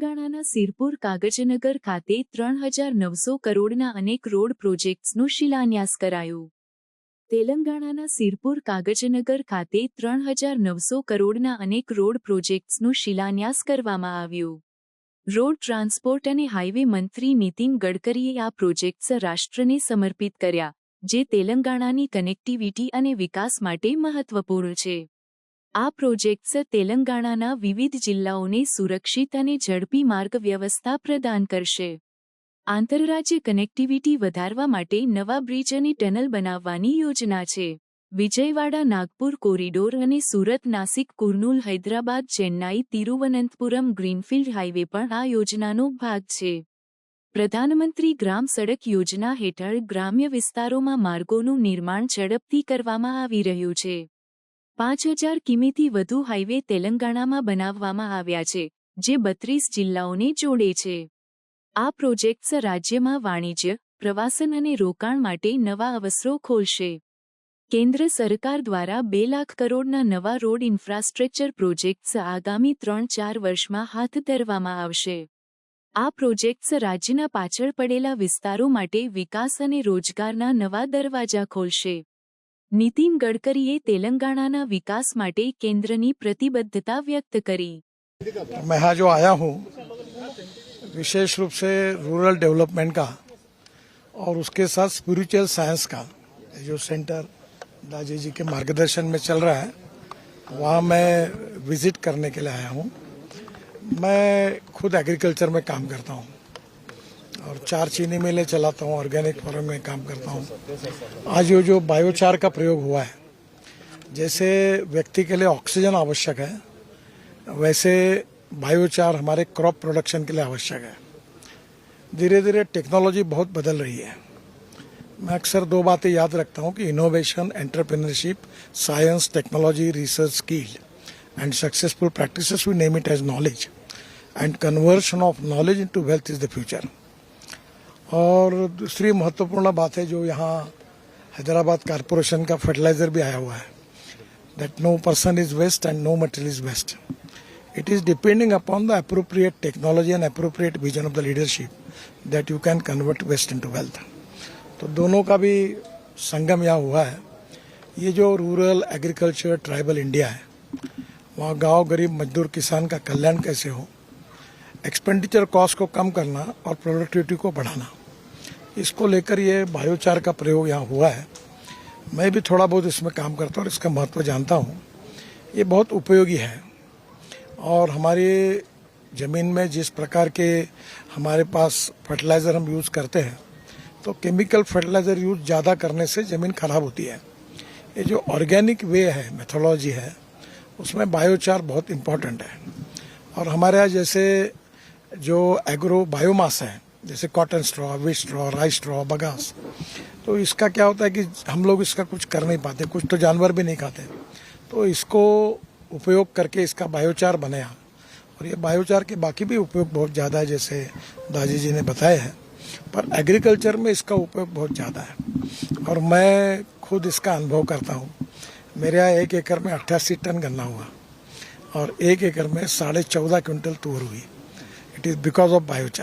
તેલંગાણાના સિરપુર કાગજનગર ખાતે 3,900 કરોડના અનેક રોડ પ્રોજેક્ટ્સનો શિલાન્યાસ કરાયો. તેલંગાણાના સિરપુર કાગજનગર ખાતે 3,900 કરોડના અનેક રોડ પ્રોજેક્ટ્સનો શિલાન્યાસ કરવામાં આવ્યો. રોડ ટ્રાન્સપોર્ટ અને હાઇવે મંત્રી નીતિન ગડકરીએ આ પ્રોજેક્ટ્સ રાષ્ટ્રને સમર્પિત કર્યા, જે તેલંગાણાની કનેક્ટિવિટી અને વિકાસ માટે મહત્વપૂર્ણ છે. આ પ્રોજેક્ટ્સ તેલંગાણાના વિવિધ જિલ્લાઓને સુરક્ષિત અને ઝડપી માર્ગ વ્યવસ્થા પ્રદાન કરશે. આંતરરાજ્ય કનેક્ટિવિટી વધારવા માટે નવા બ્રિજ અને ટનલ બનાવવાની યોજના છે. વિજયવાડા નાગપુર કોરિડોર અને સુરત નાસિક કુર્નૂલ હૈદરાબાદ ચેન્નાઈ તિરુવનંતપુરમ ગ્રીનફિલ્ડ હાઇવે પણ આ યોજનાનો ભાગ છે. પ્રધાનમંત્રી ગ્રામ સડક યોજના હેઠળ ગ્રામ્ય વિસ્તારોમાં માર્ગોનું નિર્માણ ઝડપથી કરવામાં આવી રહ્યું છે. 5,000 કિમીથી વધુ હાઇવે તેલંગાણામાં બનાવવામાં આવ્યા છે, જે 32 જિલ્લાઓને જોડે છે. આ પ્રોજેક્ટ્સ રાજ્યમાં વાણિજ્ય, પ્રવાસન અને રોકાણ માટે નવા અવસરો ખોલશે. કેન્દ્ર સરકાર દ્વારા 2 લાખ કરોડના નવા રોડ ઇન્ફ્રાસ્ટ્રક્ચર પ્રોજેક્ટ્સ આગામી 3-4 વર્ષમાં હાથ ધરવામાં આવશે. આ પ્રોજેક્ટ્સ રાજ્યના પાછળ પડેલા વિસ્તારો માટે વિકાસ અને રોજગારના નવા દરવાજા ખોલશે. નીતિન ગડકરીએ તેલંગાણાના વિકાસ માટે કેન્દ્રની प्रतिबद्धता व्यक्त करी. मैं यहाँ जो आया हूँ विशेष रूप से रूरल डेवलपमेंट का और उसके साथ स्पिरिचुअल साइंस का जो सेंटर दाजी जी के मार्गदर्शन में चल रहा है, वहाँ मैं विजिट करने के लिए आया हूँ. मैं खुद एग्रीकल्चर में काम करता हूँ और 4 चीनी मिलें चलाता हूँ, ऑर्गेनिक फार्म में काम करता हूँ. आज ये जो बायोचार का प्रयोग हुआ है, जैसे व्यक्ति के लिए ऑक्सीजन आवश्यक है, वैसे बायोचार हमारे क्रॉप प्रोडक्शन के लिए आवश्यक है. धीरे धीरे टेक्नोलॉजी बहुत बदल रही है. मैं अक्सर 2 बातें याद रखता हूँ कि innovation, entrepreneurship, science, technology, research, skill and successful practices, we name it as knowledge, and conversion of knowledge into wealth is the future. और दूसरी महत्वपूर्ण बात है जो यहाँ हैदराबाद कारपोरेशन का फर्टिलाइजर भी आया हुआ है, that no person is waste and no material is waste. It is depending upon the appropriate technology and appropriate vision of the leadership that you can convert waste into wealth. तो दोनों का भी संगम यहाँ हुआ है. ये जो रूरल एग्रीकल्चर ट्राइबल इंडिया है, वहाँ गांव गरीब मजदूर किसान का कल्याण कैसे हो, एक्सपेंडिचर कॉस्ट को कम करना और प्रोडक्टिविटी को बढ़ाना, इसको लेकर ये बायोचार का प्रयोग यहाँ हुआ है. मैं भी थोड़ा बहुत इसमें काम करता हूँ और इसका महत्व जानता हूँ. ये बहुत उपयोगी है और हमारी ज़मीन में जिस प्रकार के हमारे पास फर्टिलाइज़र हम यूज़ करते हैं, तो केमिकल फर्टिलाइज़र यूज़ ज़्यादा करने से ज़मीन खराब होती है. ये जो ऑर्गेनिक वे है, मेथोलॉजी है, उसमें बायोचार बहुत इम्पोर्टेंट है. और हमारे यहाँ जैसे जो एग्रो बायोमास है, जैसे cotton straw, wheat straw, rice straw, bagasse, तो इसका क्या होता है कि हम लोग इसका कुछ कर नहीं पाते, कुछ तो जानवर भी नहीं खाते, तो इसको उपयोग करके इसका बायोचार बनाया. और ये बायोचार के बाकी भी उपयोग बहुत ज़्यादा है, जैसे दाजी जी ने बताया है, पर एग्रीकल्चर में इसका उपयोग बहुत ज़्यादा है. और मैं खुद इसका अनुभव करता हूँ. मेरे यहाँ 1 एकड़ में 88 टन गन्ना हुआ और 1 एकड़ में 14.5 क्विंटल तूर हुई. It is because of biochar.